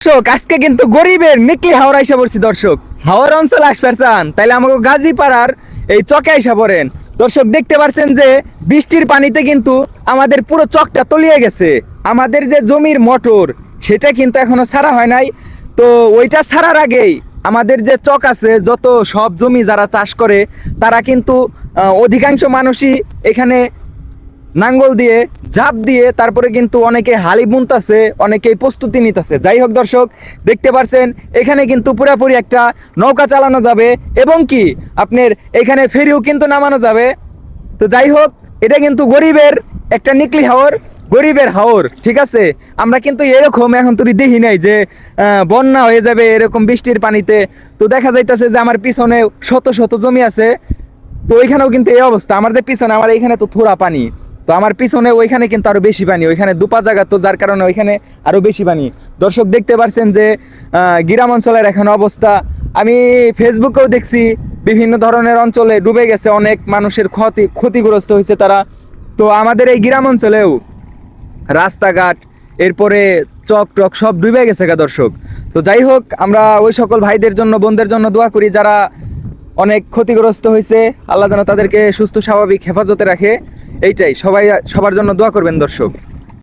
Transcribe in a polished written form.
দর্শক আজকে কিন্তু গরিবের নিকলি হাওড় আইসা পড়ছি। দর্শক হাওড় অঞ্চল আসবার চান তাইলে আমাকে গাজীপাড়ার এই চকে আইসা পড়েন। দর্শক দেখতে পাচ্ছেন যে বৃষ্টির পানিতে কিন্তু আমাদের পুরো চকটা তলিয়ে গেছে। আমাদের যে জমির মোটর সেটা কিন্তু এখনো ছাড়া হয় নাই। তো ওইটা ছাড়ার আগেই আমাদের যে চক আছে যত সব জমি যারা চাষ করে তারা কিন্তু অধিকাংশ মানুষই এখানে নাঙ্গল দিয়ে ঝাঁপ দিয়ে তারপরে কিন্তু অনেকে হালি বুনতাছে, অনেকেই প্রস্তুতি নিতেছে। যাই হোক দর্শক দেখতে পাচ্ছেন এখানে কিন্তু পুরোপুরি একটা নৌকা চালানো যাবে এবং কি আপনার এখানে ফেরিও কিন্তু নামানো যাবে। তো যাই হোক এটা কিন্তু গরিবের একটা নিকলি হাওর, গরিবের হাওর, ঠিক আছে। আমরা কিন্তু এরকম এখন তুই দেখি নাই যে বন্যা হয়ে যাবে এরকম বৃষ্টির পানিতে। তো দেখা যাইতেছে যে আমার পিছনে শত শত জমি আছে, তো ওইখানেও কিন্তু এই অবস্থা। আমার যে পিছনে আমার এইখানে তো থোড়া পানি, তো আমার পিছনে ওইখানে কিন্তু আরো বেশি পানি, ওইখানে দুপা জায়গা, তো যার কারণে ওইখানে আরো বেশি পানি। দর্শক দেখতে পাচ্ছেন যে গ্রাম অঞ্চলের এখন অবস্থা। আমি ফেসবুকেও দেখছি বিভিন্ন ধরনের অঞ্চলে ডুবে গেছে, অনেক মানুষের ক্ষতিগ্রস্ত হয়েছে তারা। তো আমাদের এই গ্রাম অঞ্চলেও রাস্তাঘাট এরপরে চক টক সব ডুবে গেছে গা দর্শক। তো যাই হোক আমরা ওই সকল ভাইদের জন্য বোনদের জন্য দোয়া করি যারা অনেক ক্ষতিগ্রস্ত হয়েছে। আল্লাহ যেন তাদেরকে সুস্থ স্বাভাবিক হেফাজতে রাখে, এইটাই। সবাই সবার জন্য দোয়া করবেন দর্শক।